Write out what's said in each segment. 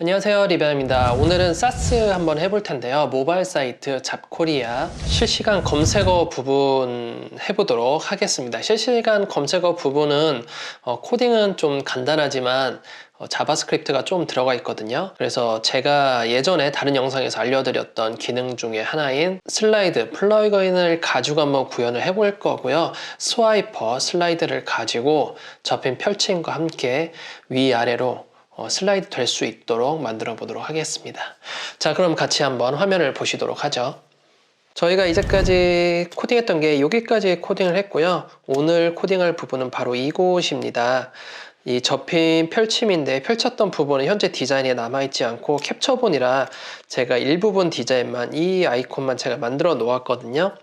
안녕하세요, 리뷰입니다. 오늘은 사스 한번 해볼 텐데요. 모바일 사이트 잡코리아 실시간 검색어 부분 해보도록 하겠습니다. 실시간 검색어 부분은 코딩은 좀 간단하지만 자바스크립트가 좀 들어가 있거든요. 그래서 제가 예전에 다른 영상에서 알려드렸던 기능 중에 하나인 슬라이드 플러그인을 가지고 한번 구현을 해볼 거고요. 스와이퍼 슬라이드를 가지고 접힌 펼침과 함께 위아래로 슬라이드 될 수 있도록 만들어 보도록 하겠습니다. 자, 그럼 같이 한번 화면을 보시도록 하죠. 저희가 이제까지 코딩했던 게 여기까지 코딩을 했고요. 오늘 코딩할 부분은 바로 이곳입니다. 이 접힌 펼침인데 펼쳤던 부분은 현재 디자인에 남아있지 않고 캡처본이라 제가 일부분 디자인만 이 아이콘만 제가 만들어 놓았거든요.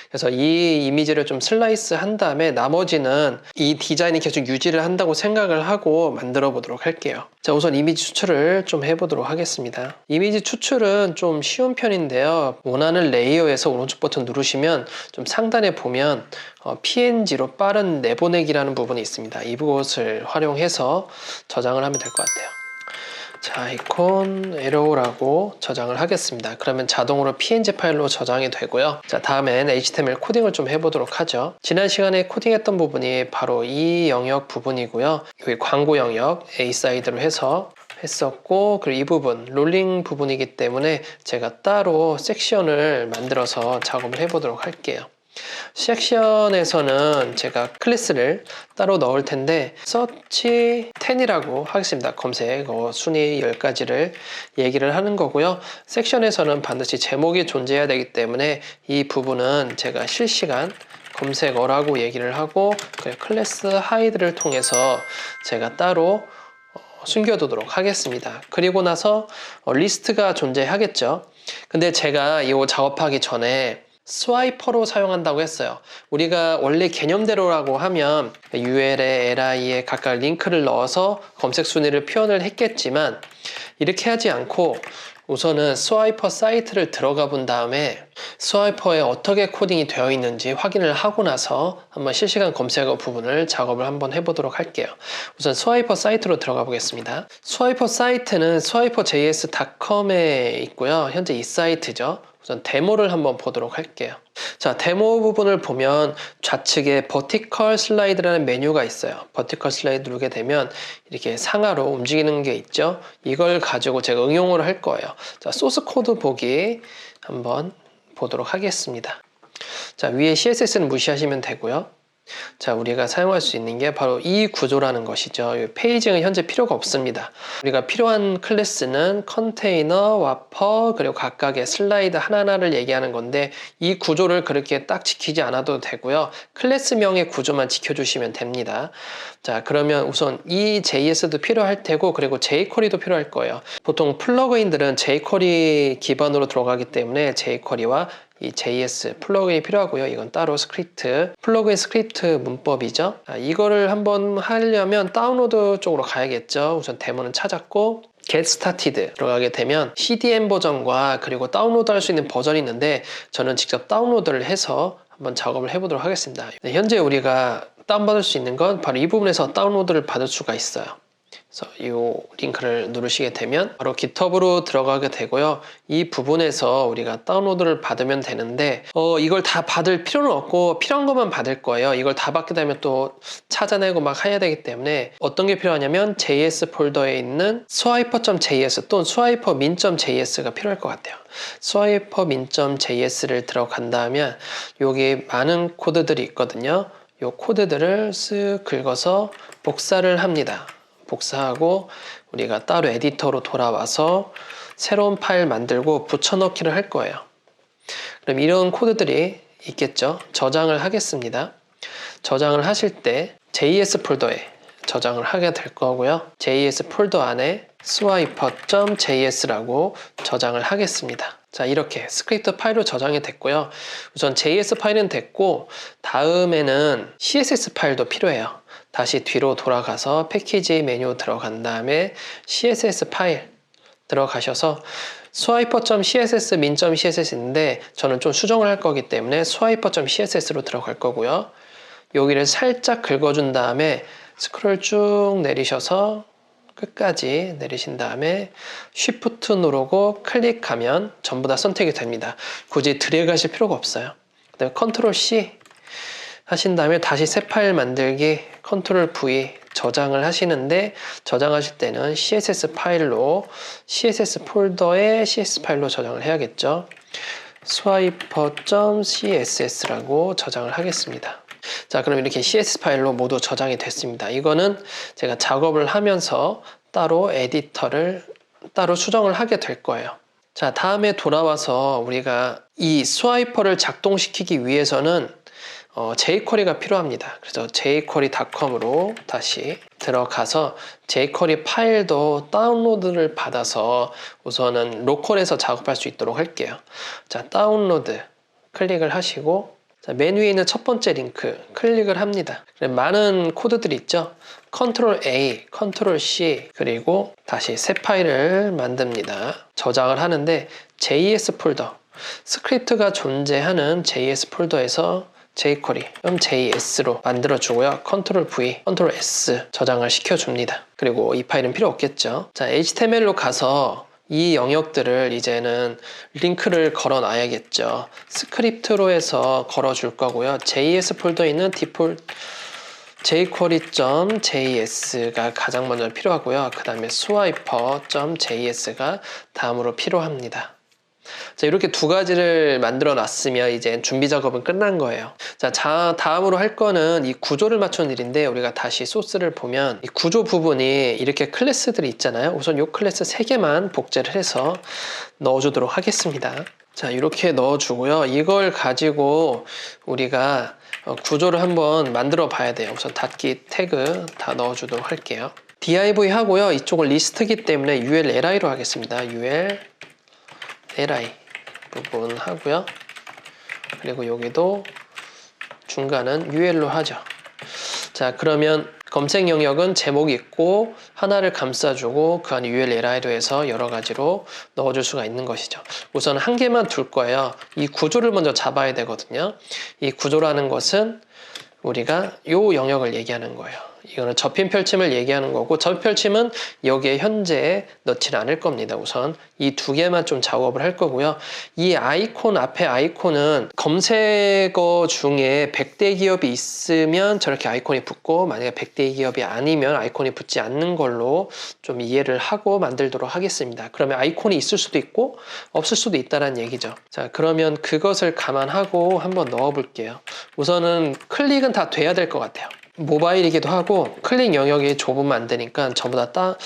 그래서 이 이미지를 좀 슬라이스 한 다음에 나머지는 이 디자인이 계속 유지를 한다고 생각을 하고 만들어 보도록 할게요. 자, 우선 이미지 추출을 좀 해보도록 하겠습니다. 이미지 추출은 좀 쉬운 편인데요. 원하는 레이어에서 오른쪽 버튼 누르시면 좀 상단에 보면 PNG로 빠른 내보내기라는 부분이 있습니다. 이것을 활용해서 저장을 하면 될 것 같아요. 자, 아이콘 에로우라고 저장을 하겠습니다. 그러면 자동으로 PNG 파일로 저장이 되고요. 자, 다음엔 HTML 코딩을 좀 해보도록 하죠. 지난 시간에 코딩했던 부분이 바로 이 영역 부분이고요. 여기 광고 영역 A사이드로 해서 했었고, 그리고 이 부분 롤링 부분이기 때문에 제가 따로 섹션을 만들어서 작업을 해보도록 할게요. 섹션에서는 제가 클래스를 따로 넣을 텐데 서치 10이라고 하겠습니다. 검색 순위 10가지를 얘기를 하는 거고요. 섹션에서는 반드시 제목이 존재해야 되기 때문에 이 부분은 제가 실시간 검색어라고 얘기를 하고 클래스 하이드를 통해서 제가 따로 숨겨두도록 하겠습니다. 그리고 나서 리스트가 존재하겠죠. 근데 제가 이거 작업하기 전에 스와이퍼로 사용한다고 했어요. 우리가 원래 개념대로라고 하면 URL에 LI에 각각 링크를 넣어서 검색 순위를 표현을 했겠지만 이렇게 하지 않고 우선은 스와이퍼 사이트를 들어가 본 다음에 스와이퍼에 어떻게 코딩이 되어 있는지 확인을 하고 나서 한번 실시간 검색어 부분을 작업을 한번 해보도록 할게요. 우선 스와이퍼 사이트로 들어가 보겠습니다. 스와이퍼 사이트는 swiperjs.com에 있고요. 현재 이 사이트죠. 우선 데모를 한번 보도록 할게요. 자, 데모 부분을 보면 좌측에 버티컬 슬라이드라는 메뉴가 있어요. 버티컬 슬라이드 누르게 되면 이렇게 상하로 움직이는 게 있죠. 이걸 가지고 제가 응용을 할 거예요. 자, 소스 코드 보기 한번 보도록 하겠습니다. 자, 위에 CSS는 무시하시면 되고요. 자, 우리가 사용할 수 있는 게 바로 이 구조라는 것이죠. 이 페이징은 현재 필요가 없습니다. 우리가 필요한 클래스는 컨테이너, 와퍼, 그리고 각각의 슬라이드 하나하나를 얘기하는 건데 이 구조를 그렇게 딱 지키지 않아도 되고요. 클래스명의 구조만 지켜주시면 됩니다. 자, 그러면 우선 이 JS도 필요할 테고 그리고 jQuery도 필요할 거예요. 보통 플러그인들은 jQuery 기반으로 들어가기 때문에 jQuery와 이 JS 플러그인이 필요하고요. 이건 따로 스크립트, 플러그인 스크립트 문법이죠. 이거를 한번 하려면 다운로드 쪽으로 가야겠죠. 우선 데모는 찾았고 Get Started 들어가게 되면 CDN 버전과 그리고 다운로드 할 수 있는 버전이 있는데 저는 직접 다운로드를 해서 한번 작업을 해보도록 하겠습니다. 현재 우리가 다운받을 수 있는 건 바로 이 부분에서 다운로드를 받을 수가 있어요. 그래서 이 링크를 누르시게 되면 바로 GitHub으로 들어가게 되고요. 이 부분에서 우리가 다운로드를 받으면 되는데 이걸 다 받을 필요는 없고 필요한 것만 받을 거예요. 이걸 다 받게 되면 또 찾아내고 막 해야 되기 때문에 어떤 게 필요하냐면 JS 폴더에 있는 swiper.js 또는 swipermin.js가 필요할 것 같아요. swipermin.js를 들어간다면 여기 많은 코드들이 있거든요. 이 코드들을 쓱 긁어서 복사를 합니다. 복사하고 우리가 따로 에디터로 돌아와서 새로운 파일 만들고 붙여넣기를 할 거예요. 그럼 이런 코드들이 있겠죠. 저장을 하겠습니다. 저장을 하실 때 JS 폴더에 저장을 하게 될 거고요. JS 폴더 안에 swiper.js라고 저장을 하겠습니다. 자, 이렇게 스크립트 파일로 저장이 됐고요. 우선 JS 파일은 됐고 다음에는 CSS 파일도 필요해요. 다시 뒤로 돌아가서 패키지 메뉴 들어간 다음에 CSS 파일 들어가셔서 swiper.css, min.css인데 저는 좀 수정을 할 거기 때문에 swiper.css로 들어갈 거고요. 여기를 살짝 긁어준 다음에 스크롤 쭉 내리셔서 끝까지 내리신 다음에 Shift 누르고 클릭하면 전부 다 선택이 됩니다. 굳이 드래그 하실 필요가 없어요. 그다음에 Ctrl C 하신 다음에 다시 새 파일 만들기 Ctrl V 저장을 하시는데, 저장하실 때는 CSS 파일로, CSS 폴더에 CSS 파일로 저장을 해야겠죠. swiper.css라고 저장을 하겠습니다. 자, 그럼 이렇게 CSS 파일로 모두 저장이 됐습니다. 이거는 제가 작업을 하면서 따로 에디터를 따로 수정을 하게 될 거예요. 자, 다음에 돌아와서 우리가 이 스와이퍼를 작동시키기 위해서는 jQuery가 필요합니다. 그래서 jQuery.com으로 다시 들어가서 jQuery 파일도 다운로드를 받아서 우선은 로컬에서 작업할 수 있도록 할게요. 자, 다운로드 클릭을 하시고, 자, 맨 위에 있는 첫 번째 링크 클릭을 합니다. 많은 코드들이 있죠. Ctrl A, Ctrl C, 그리고 다시 새 파일을 만듭니다. 저장을 하는데 JS 폴더, 스크립트가 존재하는 JS 폴더에서 jQuery.js로 만들어주고요. Ctrl V, Ctrl S 저장을 시켜줍니다. 그리고 이 파일은 필요 없겠죠. 자, HTML로 가서 이 영역들을 이제는 링크를 걸어 놔야겠죠. 스크립트로 해서 걸어줄 거고요. JS 폴더에 있는 디폴트 jQuery.js가 가장 먼저 필요하고요. 그 다음에 swiper.js가 다음으로 필요합니다. 자, 이렇게 두 가지를 만들어 놨으면 이제 준비 작업은 끝난 거예요. 자, 다음으로 할 거는 이 구조를 맞추는 일인데, 우리가 다시 소스를 보면 이 구조 부분이 이렇게 클래스들이 있잖아요. 우선 이 클래스 3개만 복제를 해서 넣어주도록 하겠습니다. 자, 이렇게 넣어주고요. 이걸 가지고 우리가 구조를 한번 만들어 봐야 돼요. 우선 닫기 태그 다 넣어주도록 할게요. div 하고요. 이쪽은 리스트이기 때문에 ulli로 하겠습니다. ulli 부분 하고요. 그리고 여기도 중간은 ul로 하죠. 자, 그러면 검색 영역은 제목이 있고 하나를 감싸주고 그 안에 ulli로 해서 여러 가지로 넣어줄 수가 있는 것이죠. 우선 한 개만 둘 거예요. 이 구조를 먼저 잡아야 되거든요. 이 구조라는 것은 우리가 이 영역을 얘기하는 거예요. 이거는 접힌 펼침을 얘기하는 거고, 접힌 펼침은 여기에 현재 넣지는 않을 겁니다. 우선 이 두 개만 좀 작업을 할 거고요. 이 아이콘, 앞에 아이콘은 검색어 중에 100대 기업이 있으면 저렇게 아이콘이 붙고, 만약에 100대 기업이 아니면 아이콘이 붙지 않는 걸로 좀 이해를 하고 만들도록 하겠습니다. 그러면 아이콘이 있을 수도 있고 없을 수도 있다는 얘기죠. 자, 그러면 그것을 감안하고 한번 넣어 볼게요. 우선은 클릭은 다 돼야 될 것 같아요. 모바일이기도 하고 클릭 영역이 좁으면 안 되니까 전부 다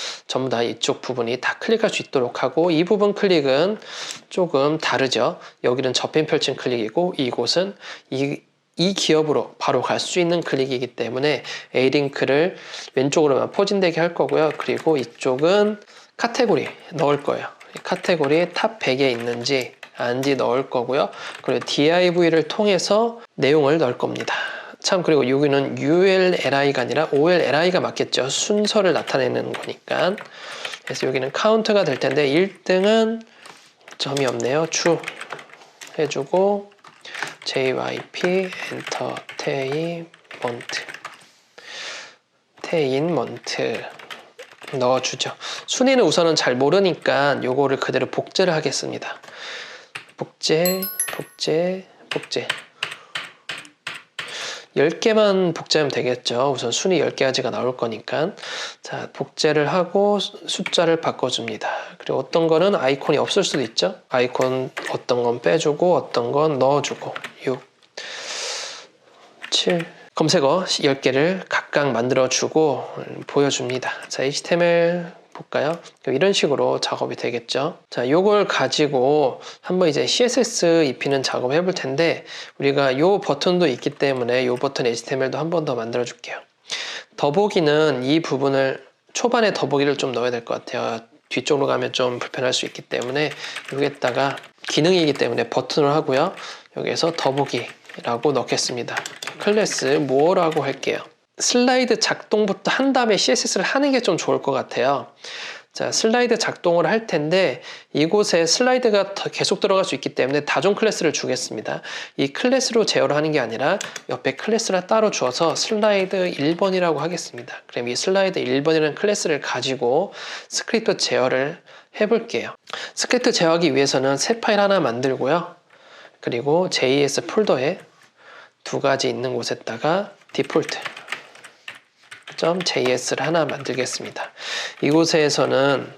이쪽 부분이 다 클릭할 수 있도록 하고, 이 부분 클릭은 조금 다르죠. 여기는 접힌 펼친 클릭이고 이곳은 이 기업으로 바로 갈 수 있는 클릭이기 때문에 A링크를 왼쪽으로만 포진되게 할 거고요. 그리고 이쪽은 카테고리 넣을 거예요. 카테고리 탑 100에 있는지 아닌지 넣을 거고요. 그리고 div를 통해서 내용을 넣을 겁니다. 참, 그리고 여기는 ULLI가 아니라 OLLI가 맞겠죠. 순서를 나타내는 거니까. 그래서 여기는 카운트가 될 텐데 1등은 점이 없네요. 주 해주고 JYP 엔터테인먼트 넣어주죠. 순위는 우선은 잘 모르니까 요거를 그대로 복제를 하겠습니다. 복제 10개만 복제하면 되겠죠. 우선 순위 10개까지가 나올 거니까. 자, 복제를 하고 숫자를 바꿔줍니다. 그리고 어떤 거는 아이콘이 없을 수도 있죠. 아이콘 어떤 건 빼주고 어떤 건 넣어주고 6, 7 검색어 10개를 각각 만들어주고 보여줍니다. 자, HTML 볼까요? 이런 식으로 작업이 되겠죠. 자, 요걸 가지고 한번 이제 CSS 입히는 작업을 해볼 텐데, 우리가 요 버튼도 있기 때문에 요 버튼 HTML도 한 번 더 만들어 줄게요. 더보기는 이 부분을 초반에 더보기를 좀 넣어야 될 것 같아요. 뒤쪽으로 가면 좀 불편할 수 있기 때문에 여기에다가 기능이기 때문에 버튼을 하고요. 여기에서 더보기라고 넣겠습니다. 클래스 뭐라고 할게요. 슬라이드 작동부터 한 다음에 CSS를 하는 게 좀 좋을 것 같아요. 자, 슬라이드 작동을 할 텐데 이곳에 슬라이드가 계속 들어갈 수 있기 때문에 다중 클래스를 주겠습니다. 이 클래스로 제어를 하는 게 아니라 옆에 클래스를 따로 주어서 슬라이드 1번이라고 하겠습니다. 그럼 이 슬라이드 1번이라는 클래스를 가지고 스크립트 제어를 해볼게요. 스크립트 제어하기 위해서는 새 파일 하나 만들고요. 그리고 JS 폴더에 두 가지 있는 곳에다가 디폴트 .js를 하나 만들겠습니다. 이곳에서는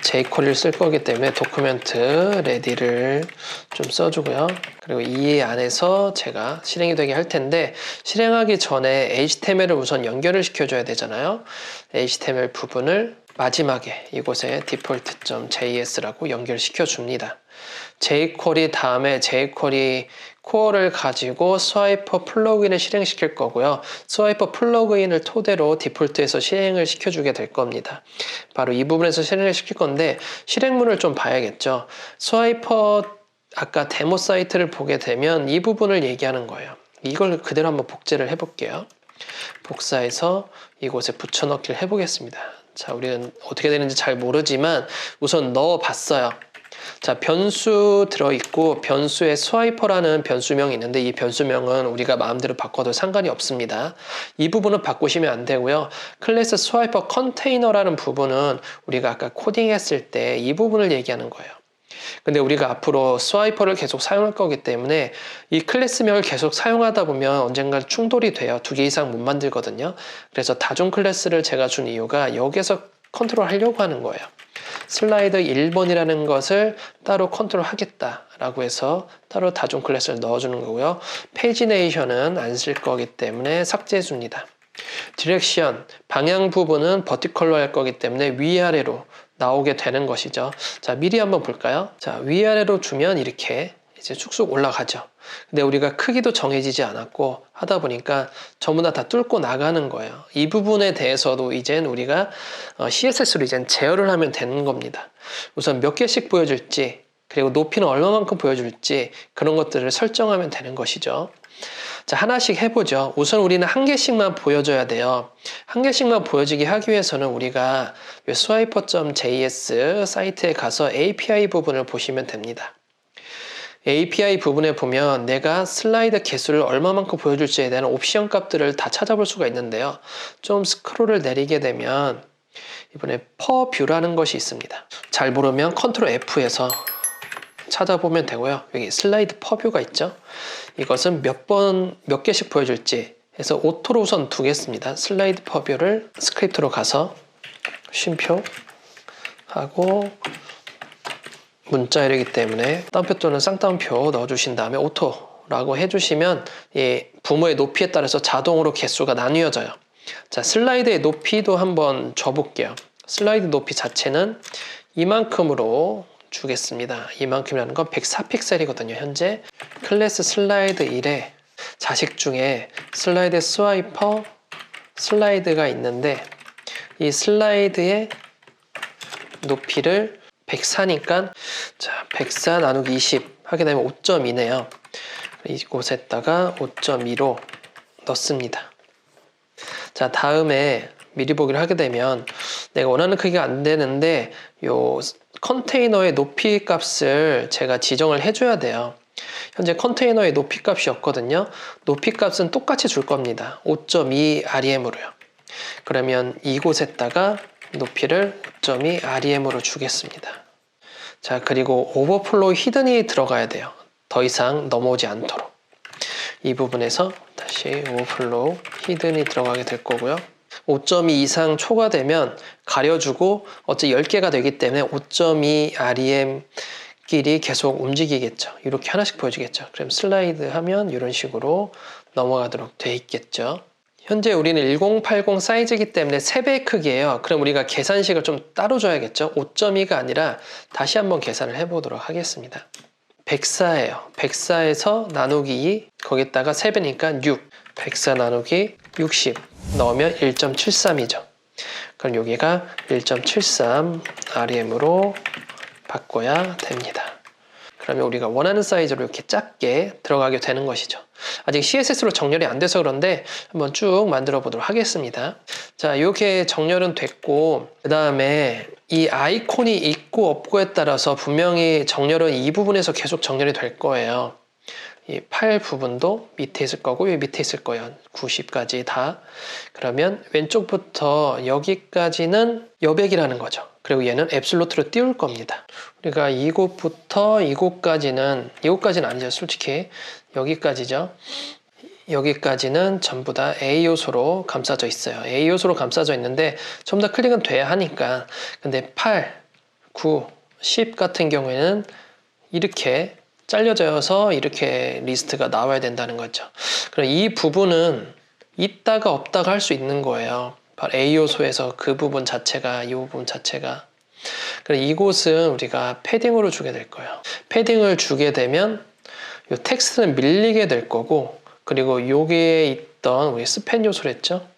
jQuery를 쓸 거기 때문에 도큐멘트 ready를 좀 써주고요. 그리고 이 안에서 제가 실행이 되게 할 텐데 실행하기 전에 HTML을 우선 연결을 시켜줘야 되잖아요. HTML 부분을 마지막에 이곳에 default.js라고 연결시켜 줍니다. jQuery 다음에 jQuery 코어를 가지고 스와이퍼 플러그인을 실행시킬 거고요. 스와이퍼 플러그인을 토대로 디폴트에서 실행을 시켜주게 될 겁니다. 바로 이 부분에서 실행을 시킬 건데 실행문을 좀 봐야겠죠. 스와이퍼 아까 데모 사이트를 보게 되면 이 부분을 얘기하는 거예요. 이걸 그대로 한번 복제를 해볼게요. 복사해서 이곳에 붙여넣기를 해보겠습니다. 자, 우리는 어떻게 되는지 잘 모르지만 우선 넣어봤어요. 자, 변수 들어있고 변수에 스와이퍼라는 변수명이 있는데 이 변수명은 우리가 마음대로 바꿔도 상관이 없습니다. 이 부분은 바꾸시면 안 되고요. 클래스 스와이퍼 컨테이너라는 부분은 우리가 아까 코딩했을 때 이 부분을 얘기하는 거예요. 근데 우리가 앞으로 스와이퍼를 계속 사용할 거기 때문에 이 클래스명을 계속 사용하다 보면 언젠가 충돌이 돼요. 2개 이상 못 만들거든요. 그래서 다중 클래스를 제가 준 이유가 여기서 컨트롤 하려고 하는 거예요. 슬라이드 1번이라는 것을 따로 컨트롤 하겠다라고 해서 따로 다중 클래스를 넣어주는 거고요. 페이지네이션은 안 쓸 거기 때문에 삭제해 줍니다. 디렉션, 방향 부분은 버티컬로 할 거기 때문에 위아래로 나오게 되는 것이죠. 자, 미리 한번 볼까요? 자, 위아래로 주면 이렇게 이제 쭉쭉 올라가죠. 근데 우리가 크기도 정해지지 않았고 하다 보니까 전부 다 뚫고 나가는 거예요. 이 부분에 대해서도 이젠 우리가 CSS로 이젠 제어를 하면 되는 겁니다. 우선 몇 개씩 보여줄지, 그리고 높이는 얼마만큼 보여줄지 그런 것들을 설정하면 되는 것이죠. 자, 하나씩 해보죠. 우선 우리는 한 개씩만 보여줘야 돼요. 한 개씩만 보여지게 하기 위해서는 우리가 swiper.js 사이트에 가서 API 부분을 보시면 됩니다. API 부분에 보면 내가 슬라이드 개수를 얼마만큼 보여줄지에 대한 옵션 값들을 다 찾아볼 수가 있는데요. 좀 스크롤을 내리게 되면 이번에 per view라는 것이 있습니다. 잘 모르면 컨트롤 F에서 찾아보면 되고요. 여기 슬라이드 per view가 있죠. 이것은 몇 개씩 보여줄지 해서 오토로 우선 두겠습니다. 슬라이드 per view를 스크립트로 가서 쉼표 하고 문자열이기 때문에 다운표 또는 쌍따옴표 넣어주신 다음에 오토라고 해주시면 이 부모의 높이에 따라서 자동으로 개수가 나뉘어져요. 자, 슬라이드의 높이도 한번 줘볼게요. 슬라이드 높이 자체는 이만큼으로 주겠습니다. 이만큼이라는 건 104픽셀이거든요. 현재 클래스 슬라이드 1에 자식 중에 슬라이드 스와이퍼 슬라이드가 있는데 이 슬라이드의 높이를 104니까 자, 104 나누기 20 하게 되면 5.2네요. 이곳에다가 5.2로 넣습니다. 자, 다음에 미리 보기를 하게 되면 내가 원하는 크기가 안 되는데 요 컨테이너의 높이 값을 제가 지정을 해줘야 돼요. 현재 컨테이너의 높이 값이 없거든요. 높이 값은 똑같이 줄 겁니다. 5.2 REM으로요. 그러면 이곳에다가 높이를 5.2 REM으로 주겠습니다. 자, 그리고 오버플로우 히든이 들어가야 돼요. 더 이상 넘어오지 않도록. 이 부분에서 다시 오버플로우 히든이 들어가게 될 거고요. 5.2 이상 초과되면 가려주고 어째 10개가 되기 때문에 5.2 REM 끼리 계속 움직이겠죠. 이렇게 하나씩 보여주겠죠. 그럼 슬라이드 하면 이런 식으로 넘어가도록 돼 있겠죠. 현재 우리는 1080 사이즈이기 때문에 3배의 크기예요. 그럼 우리가 계산식을 좀 따로 줘야겠죠. 5.2가 아니라 다시 한번 계산을 해보도록 하겠습니다. 104예요. 104에서 나누기 2, 거기다가 3배니까 6. 104 나누기 60 넣으면 1.73이죠. 그럼 여기가 1.73 REM으로 바꿔야 됩니다. 그러면 우리가 원하는 사이즈로 이렇게 작게 들어가게 되는 것이죠. 아직 CSS로 정렬이 안 돼서 그런데 한번 쭉 만들어 보도록 하겠습니다. 자, 이렇게 정렬은 됐고, 그 다음에 이 아이콘이 있고 없고에 따라서 분명히 정렬은 이 부분에서 계속 정렬이 될 거예요. 이 팔 부분도 밑에 있을 거고, 여기 밑에 있을 거예요. 90까지 다. 그러면 왼쪽부터 여기까지는 여백이라는 거죠. 그리고 얘는 앱솔루트로 띄울 겁니다. 우리가 이곳부터 이곳까지는 아니죠. 솔직히 여기까지죠. 여기까지는 전부 다 A 요소로 감싸져 있어요. A 요소로 감싸져 있는데 전부 다 클릭은 돼야 하니까. 근데 8, 9, 10 같은 경우에는 이렇게 잘려져서 이렇게 리스트가 나와야 된다는 거죠. 그럼 이 부분은 있다가 없다가 할 수 있는 거예요. 바로 A 요소에서 그 부분 자체가, 이 부분 자체가. 그럼 이곳은 우리가 패딩으로 주게 될 거예요. 패딩을 주게 되면 이 텍스트는 밀리게 될 거고, 그리고 여기에 있던 우리 스팬 요소를 했죠?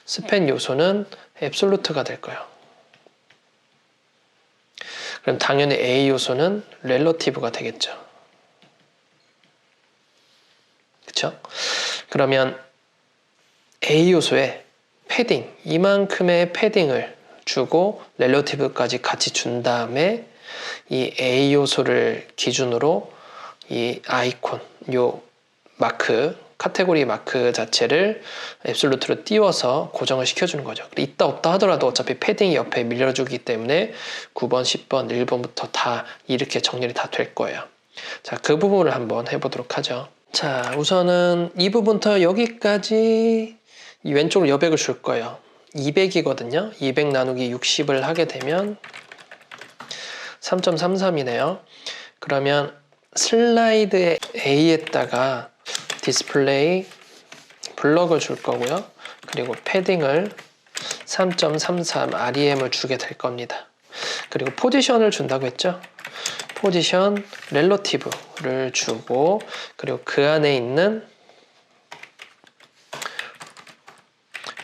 스팬 요소는 앱솔루트가 될 거예요. 그럼 당연히 A 요소는 렐러티브가 되겠죠. 그쵸? 그러면 A 요소에 패딩, 이만큼의 패딩을 주고 렐러티브까지 같이 준 다음에 이 A 요소를 기준으로 이 아이콘, 요 마크, 카테고리 마크 자체를 앱솔루트로 띄워서 고정을 시켜주는 거죠. 있다 없다 하더라도 어차피 패딩이 옆에 밀려주기 때문에 9번, 10번, 1번부터 다 이렇게 정렬이 다 될 거예요. 자, 그 부분을 한번 해보도록 하죠. 자, 우선은 이 부분부터 여기까지 이 왼쪽으로 여백을 줄 거예요. 200이거든요. 200 나누기 60을 하게 되면 3.33이네요. 그러면 슬라이드 A에다가 디스플레이 블럭을 줄 거고요. 그리고 패딩을 3.33 REM을 주게 될 겁니다. 그리고 포지션을 준다고 했죠. 포지션 렐러티브를 주고, 그리고 그 안에 있는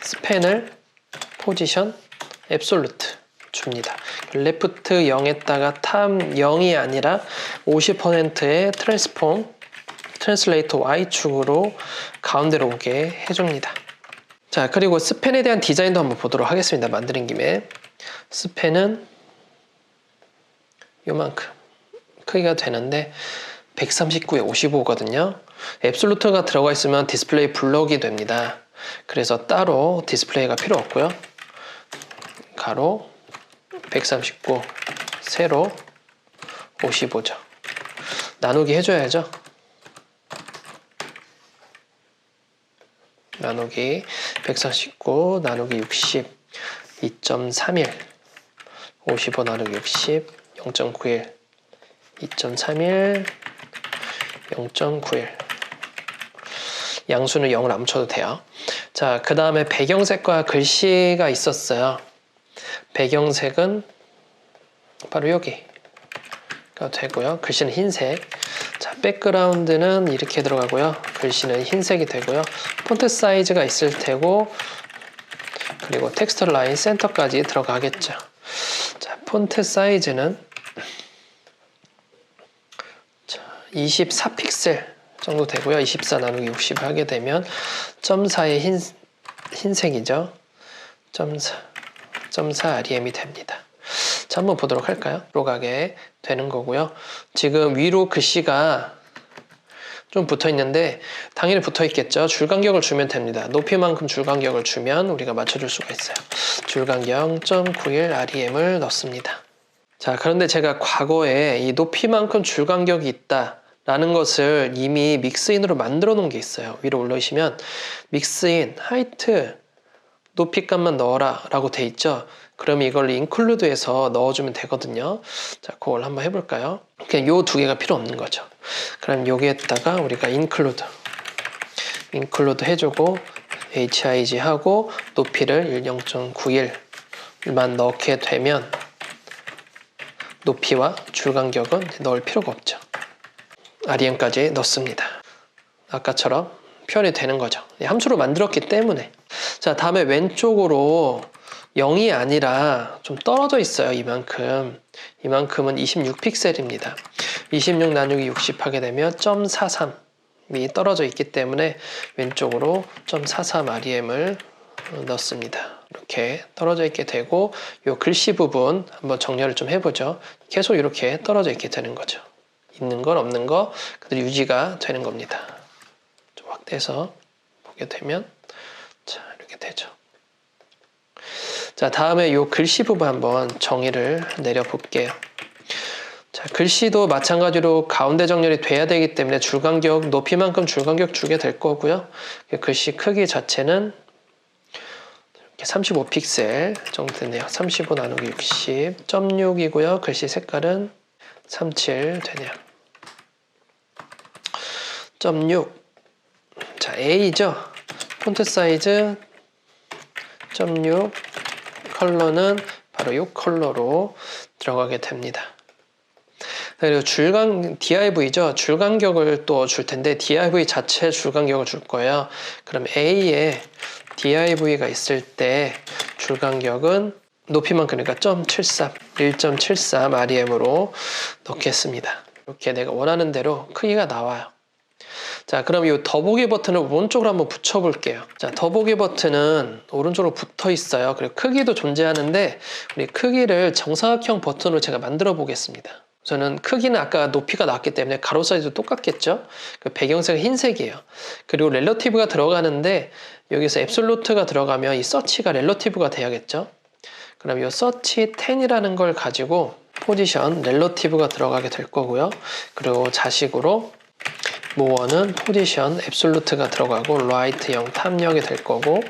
스팬을 포지션 앱솔루트 줍니다. 레프트 0에다가 탑 0이 아니라 50%의 트랜슬레이터 Y축으로 가운데로 오게 해줍니다. 자, 그리고 스팬에 대한 디자인도 한번 보도록 하겠습니다. 만드는 김에. 스팬은 요만큼 크기가 되는데 139에 55거든요. 앱솔루트가 들어가 있으면 디스플레이 블럭이 됩니다. 그래서 따로 디스플레이가 필요 없고요. 가로 139, 세로 55죠. 나누기 해줘야죠. 나누기 149 나누기 60 2.31 55 나누기 60 0.91 2.31 0.91 양수는 0을 안 붙여도 돼요. 자, 그 다음에 배경색과 글씨가 있었어요. 배경색은 바로 여기가 되고요. 글씨는 흰색. 자, 백그라운드는 이렇게 들어가고요. 글씨는 흰색이 되고요. 폰트 사이즈가 있을 테고, 그리고 텍스트 라인 센터까지 들어가겠죠. 자, 폰트 사이즈는 24픽셀 정도 되고요. 24 나누기 60을 하게 되면 0.4의 흰색이죠. 0.4 REM이 됩니다. 자, 한번 보도록 할까요? 위로 가게 되는 거고요. 지금 위로 글씨가 좀 붙어 있는데 당연히 붙어 있겠죠. 줄 간격을 주면 됩니다. 높이만큼 줄 간격을 주면 우리가 맞춰줄 수가 있어요. 줄 간격 0.91 REM을 넣습니다. 자, 그런데 제가 과거에 이 높이만큼 줄 간격이 있다 라는 것을 이미 믹스인으로 만들어 놓은 게 있어요. 위로 올라오시면 믹스인 하이트 높이 값만 넣어라 라고 돼 있죠. 그럼 이걸 인클루드해서 넣어주면 되거든요. 자, 그걸 한번 해볼까요? 그냥 요 두 개가 필요 없는 거죠. 그럼 여기에다가 우리가 인클루드 해주고 HIG 하고 높이를 0.91만 넣게 되면 높이와 줄 간격은 넣을 필요가 없죠. REM까지 넣습니다. 아까처럼 표현이 되는 거죠. 함수로 만들었기 때문에. 자, 다음에 왼쪽으로 0이 아니라 좀 떨어져 있어요. 이만큼. 이만큼은 26픽셀입니다. 26 나누기 60 하게 되면 0.43이 떨어져 있기 때문에 왼쪽으로 0.43REM을 넣습니다. 이렇게 떨어져 있게 되고 이 글씨 부분 한번 정렬을 좀 해보죠. 계속 이렇게 떨어져 있게 되는 거죠. 있는 건 없는 거 그대로 유지가 되는 겁니다. 좀 확대해서 보게 되면 자 이렇게 되죠. 자 다음에 이 글씨 부분 한번 정의를 내려 볼게요. 자 글씨도 마찬가지로 가운데 정렬이 돼야 되기 때문에 줄간격 높이만큼 줄간격 주게 될 거고요. 글씨 크기 자체는 35픽셀 정도 되네요. 35 나누기 60 0.6이고요. 글씨 색깔은 37 되네요. 0.6 자 A죠. 폰트 사이즈 0.6 컬러는 바로 이 컬러로 들어가게 됩니다. 그리고 DIV죠. 줄간격을 또 줄 텐데 DIV 자체 줄간격을 줄 거예요. 그럼 A에 DIV가 있을 때 줄간격은 높이만큼 그러니까 1.73 REM으로 넣겠습니다. 이렇게 내가 원하는 대로 크기가 나와요. 자, 그럼 이 더보기 버튼을 오른쪽으로 한번 붙여볼게요. 자, 더보기 버튼은 오른쪽으로 붙어 있어요. 그리고 크기도 존재하는데 우리 크기를 정사각형 버튼으로 제가 만들어 보겠습니다. 저는 크기는 아까 높이가 나왔기 때문에 가로 사이즈도 똑같겠죠. 그 배경색은 흰색이에요. 그리고 렐러티브가 들어가는데 여기서 앱솔루트가 들어가면 이 서치가 렐러티브가 돼야겠죠. 그럼 이 서치 10이라는 걸 가지고 포지션 렐러티브가 들어가게 될 거고요. 그리고 자식으로 모어는 포지션 앱솔루트가 들어가고 라이트 0 탑 0이 될 거고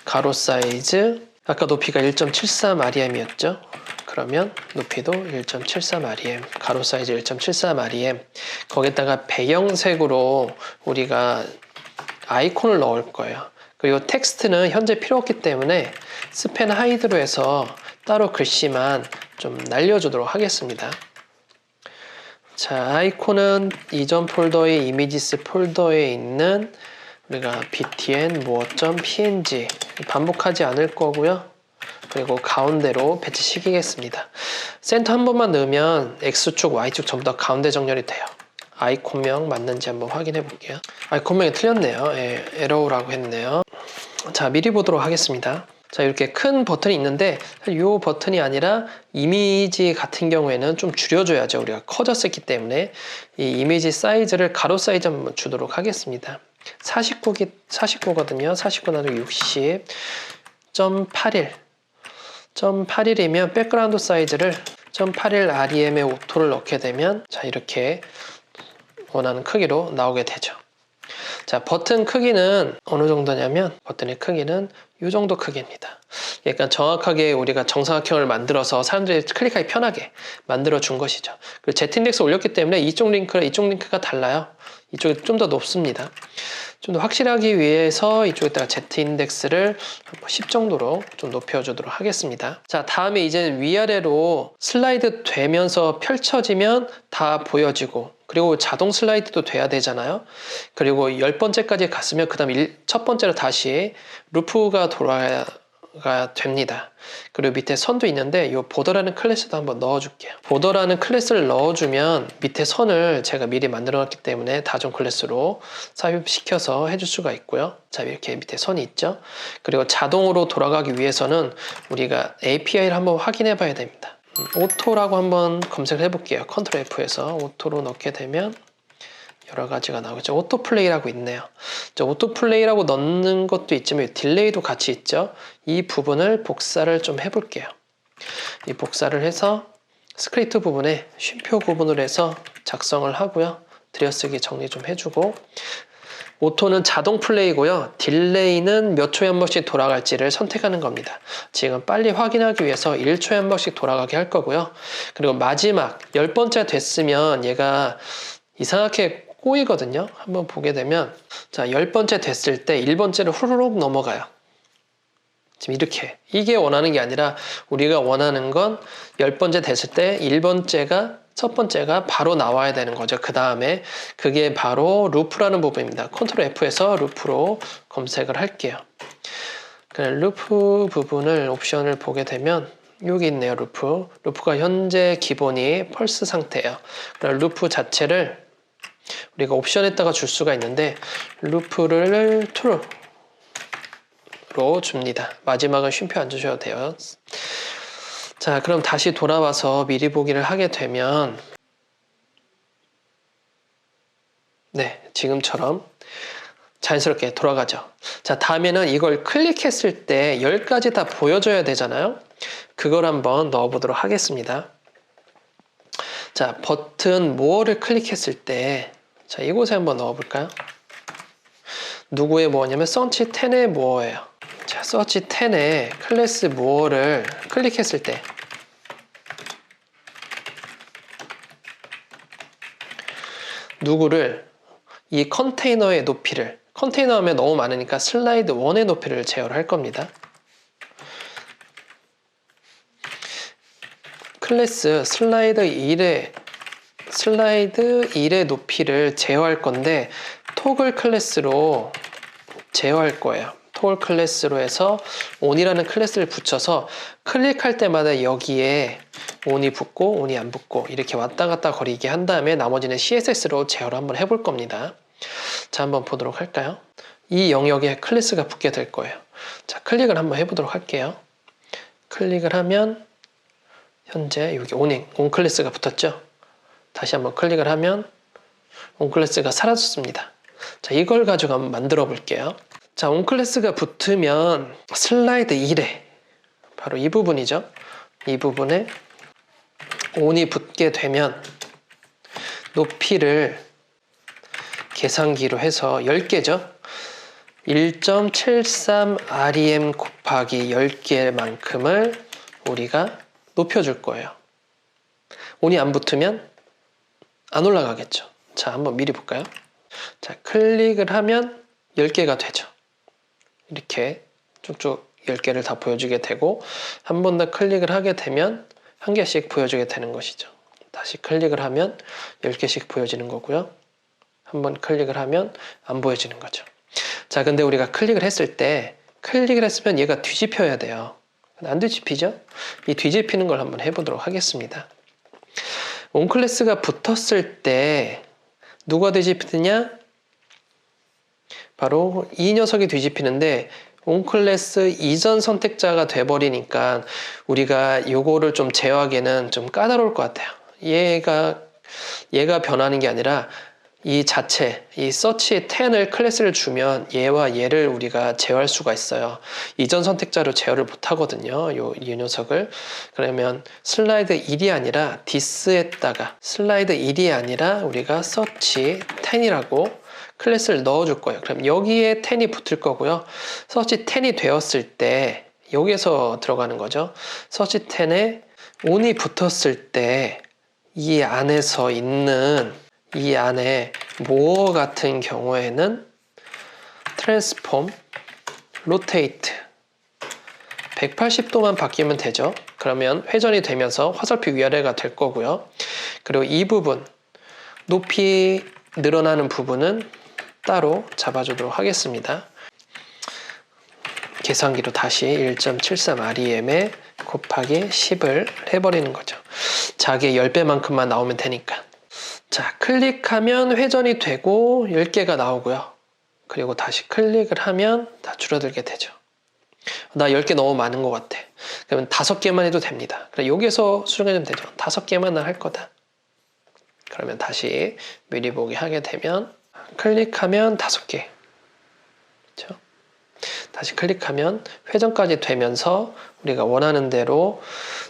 가로 사이즈 아까 높이가 1.73 REM이었죠. 그러면 높이도 1.73 REM, 가로 사이즈 1.73 REM. 거기다가 배경색으로 우리가 아이콘을 넣을 거예요. 그리고 텍스트는 현재 필요 없기 때문에 스팬 하이드로 해서 따로 글씨만 좀 날려주도록 하겠습니다. 자, 아이콘은 이전 폴더의 이미지스 폴더에 있는 우리가 btn more.png 반복하지 않을 거고요. 그리고 가운데로 배치시키겠습니다. 센터 한 번만 넣으면 X축, Y축 전부 다 가운데 정렬이 돼요. 아이콘명 맞는지 한번 확인해 볼게요. 아이콘명이 틀렸네요. 예, 에러우라고 했네요. 자, 미리 보도록 하겠습니다. 자, 이렇게 큰 버튼이 있는데 이 버튼이 아니라 이미지 같은 경우에는 좀 줄여줘야죠. 우리가 커졌었기 때문에 이 이미지 사이즈를 가로 사이즈 한번 주도록 하겠습니다. 49거든요. 49 나누기 60 0.81이면 백그라운드 사이즈를 0.81 REM의 오토를 넣게 되면 자 이렇게 원하는 크기로 나오게 되죠. 자 버튼 크기는 어느 정도냐면 버튼의 크기는 이 정도 크기입니다. 약간 정확하게 우리가 정사각형을 만들어서 사람들이 클릭하기 편하게 만들어 준 것이죠. 그리고 Z-인덱스 올렸기 때문에 이쪽 링크가 달라요. 이쪽이 좀 더 높습니다. 좀 더 확실하기 위해서 이쪽에다가 Z-인덱스를 10 정도로 좀 높여주도록 하겠습니다. 자, 다음에 이제 위아래로 슬라이드 되면서 펼쳐지면 다 보여지고 그리고 자동 슬라이드도 돼야 되잖아요. 그리고 10번째까지 갔으면 그 다음 첫 번째로 다시 루프가 돌아야 됩니다. 그리고 밑에 선도 있는데 이 보더라는 클래스도 한번 넣어줄게요. 보더라는 클래스를 넣어주면 밑에 선을 제가 미리 만들어 놨기 때문에 다중 클래스로 삽입시켜서 해줄 수가 있고요. 자 이렇게 밑에 선이 있죠. 그리고 자동으로 돌아가기 위해서는 우리가 API를 한번 확인해 봐야 됩니다. 오토라고 한번 검색을 해볼게요. 컨트롤 F에서 오토로 넣게 되면 여러 가지가 나오겠죠. 오토플레이라고 있네요. 오토플레이라고 넣는 것도 있지만 딜레이도 같이 있죠. 이 부분을 복사를 좀 해볼게요. 이 복사를 해서 스크립트 부분에 쉼표 구분을 해서 작성을 하고요. 들여쓰기 정리 좀 해주고 오토는 자동 플레이고요. 딜레이는 몇 초에 한 번씩 돌아갈지를 선택하는 겁니다. 지금 빨리 확인하기 위해서 1초에 한 번씩 돌아가게 할 거고요. 그리고 마지막 10번째 됐으면 얘가 이상하게 꼬이거든요. 한번 보게 되면 자 10번째 됐을 때 1번째를 후루룩 넘어가요. 지금 이렇게 이게 원하는 게 아니라 우리가 원하는 건 10번째 됐을 때 1번째가 첫 번째가 바로 나와야 되는 거죠. 그 다음에 그게 바로 루프라는 부분입니다. 컨트롤 F에서 루프로 검색을 할게요. 그래, 루프 부분을 옵션을 보게 되면 여기 있네요. 루프가 현재 기본이 펄스 상태예요. 그럼 루프 자체를 우리가 옵션에다가 줄 수가 있는데 루프를 true로 줍니다. 마지막은 쉼표 안 주셔도 돼요. 자, 그럼 다시 돌아와서 미리 보기를 하게 되면 네, 지금처럼 자연스럽게 돌아가죠. 자, 다음에는 이걸 클릭했을 때 10가지 다 보여줘야 되잖아요. 그걸 한번 넣어보도록 하겠습니다. 자, 버튼 more를 클릭했을 때 자, 이곳에 한번 넣어볼까요? 누구의 more냐면 search 10의 more예요. 자, search 10의 클래스 more를 클릭했을 때 누구를 이 컨테이너의 높이를 컨테이너 하면 너무 많으니까 슬라이드 1의 높이를 제어를 할 겁니다. 클래스 슬라이드 1의 높이를 제어할 건데 토글 클래스로 제어할 거예요. 토글 클래스로 해서 on이라는 클래스를 붙여서 클릭할 때마다 여기에 on이 붙고 on이 안 붙고 이렇게 왔다 갔다 거리게 한 다음에 나머지는 CSS로 제어를 한번 해볼 겁니다. 자, 한번 보도록 할까요? 이 영역에 클래스가 붙게 될 거예요. 자, 클릭을 한번 해보도록 할게요. 클릭을 하면 현재 여기 on 클래스가 붙었죠? 다시 한번 클릭을 하면 on 클래스가 사라졌습니다. 자, 이걸 가지고 한번 만들어 볼게요. 자, on 클래스가 붙으면 슬라이드 1에 바로 이 부분이죠. 이 부분에 on이 붙게 되면 높이를 계산기로 해서 10개죠. 1.73rem 곱하기 10개만큼을 우리가 높여줄 거예요. on이 안 붙으면 안 올라가겠죠. 자, 한번 미리 볼까요? 자, 클릭을 하면 10개가 되죠. 이렇게 쭉쭉 10개를 다 보여주게 되고 한 번 더 클릭을 하게 되면 한 개씩 보여주게 되는 것이죠. 다시 클릭을 하면 10개씩 보여지는 거고요. 한번 클릭을 하면 안 보여지는 거죠. 자, 근데 우리가 클릭을 했으면 얘가 뒤집혀야 돼요. 안 뒤집히죠? 이 뒤집히는 걸 한번 해보도록 하겠습니다. on 클래스가 붙었을 때 누가 뒤집히느냐? 바로 이 녀석이 뒤집히는데 on 클래스 이전 선택자가 돼버리니까 우리가 요거를 좀 제어하기에는 좀 까다로울 것 같아요. 얘가 변하는 게 아니라 이 자체, 이 search 10을 클래스를 주면 얘와 얘를 우리가 제어할 수가 있어요. 이전 선택자로 제어를 못 하거든요. 이 녀석을. 그러면 슬라이드 1이 아니라 this에다가 슬라이드 1이 아니라 우리가 search 10이라고 클래스를 넣어줄 거예요. 그럼 여기에 10이 붙을 거고요. search 10이 되었을 때 여기에서 들어가는 거죠. search 10에 on이 붙었을 때 이 안에서 있는 이 안에 more 같은 경우에는 transform, rotate 180도만 바뀌면 되죠. 그러면 회전이 되면서 화살표 위아래가 될 거고요. 그리고 이 부분 높이 늘어나는 부분은 따로 잡아주도록 하겠습니다. 계산기로 다시 1.73rem에 곱하기 10을 해버리는 거죠. 자기의 10배만큼만 나오면 되니까. 자, 클릭하면 회전이 되고 10개가 나오고요. 그리고 다시 클릭을 하면 다 줄어들게 되죠. 나 10개 너무 많은 것 같아. 그러면 5개만 해도 됩니다. 그럼 여기에서 수정해주면 되죠. 5개만 할 거다. 그러면 다시 미리 보기 하게 되면 클릭하면 5개. 그렇죠? 다시 클릭하면 회전까지 되면서 우리가 원하는 대로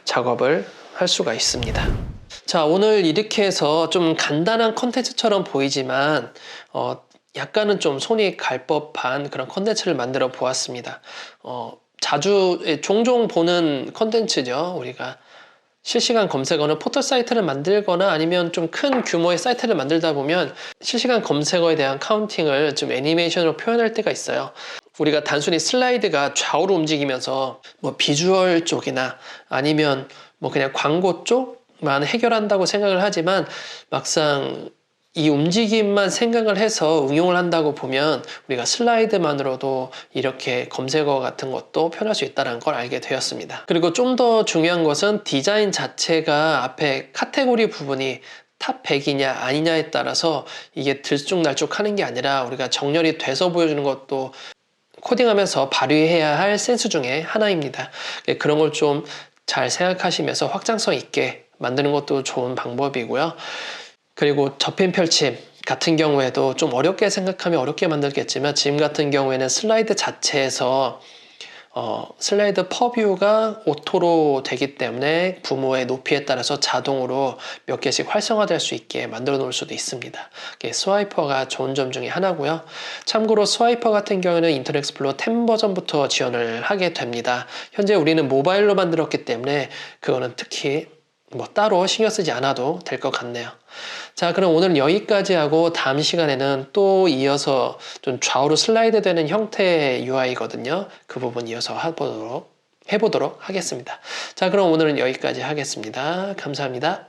작업을 할 수가 있습니다. 자, 오늘 이렇게 해서 좀 간단한 컨텐츠처럼 보이지만 약간은 좀 손이 갈 법한 그런 컨텐츠를 만들어 보았습니다. 종종 보는 컨텐츠죠. 우리가 실시간 검색어는 포털 사이트를 만들거나 아니면 좀 큰 규모의 사이트를 만들다 보면 실시간 검색어에 대한 카운팅을 좀 애니메이션으로 표현할 때가 있어요. 우리가 단순히 슬라이드가 좌우로 움직이면서 뭐 비주얼 쪽이나 아니면 뭐 그냥 광고 쪽만 해결한다고 생각을 하지만 막상 이 움직임만 생각을 해서 응용을 한다고 보면 우리가 슬라이드만으로도 이렇게 검색어 같은 것도 펴낼 수 있다는 걸 알게 되었습니다. 그리고 좀 더 중요한 것은 디자인 자체가 앞에 카테고리 부분이 탑 100이냐 아니냐에 따라서 이게 들쭉날쭉 하는 게 아니라 우리가 정렬이 돼서 보여주는 것도 코딩하면서 발휘해야 할 센스 중에 하나입니다. 그런 걸 좀 잘 생각하시면서 확장성 있게 만드는 것도 좋은 방법이고요. 그리고 접힌 펼침 같은 경우에도 좀 어렵게 생각하면 어렵게 만들겠지만 지금 같은 경우에는 슬라이드 자체에서 슬라이드 퍼뷰가 오토로 되기 때문에 부모의 높이에 따라서 자동으로 몇 개씩 활성화될 수 있게 만들어 놓을 수도 있습니다. 스와이퍼가 좋은 점 중에 하나고요. 참고로 스와이퍼 같은 경우에는 인터넷 익스플로러 10 버전부터 지원을 하게 됩니다. 현재 우리는 모바일로 만들었기 때문에 그거는 특히 따로 신경 쓰지 않아도 될 것 같네요. 자, 그럼 오늘은 여기까지 하고 다음 시간에는 또 이어서 좀 좌우로 슬라이드 되는 형태의 UI거든요. 그 부분 이어서 해보도록 하겠습니다. 자, 그럼 오늘은 여기까지 하겠습니다. 감사합니다.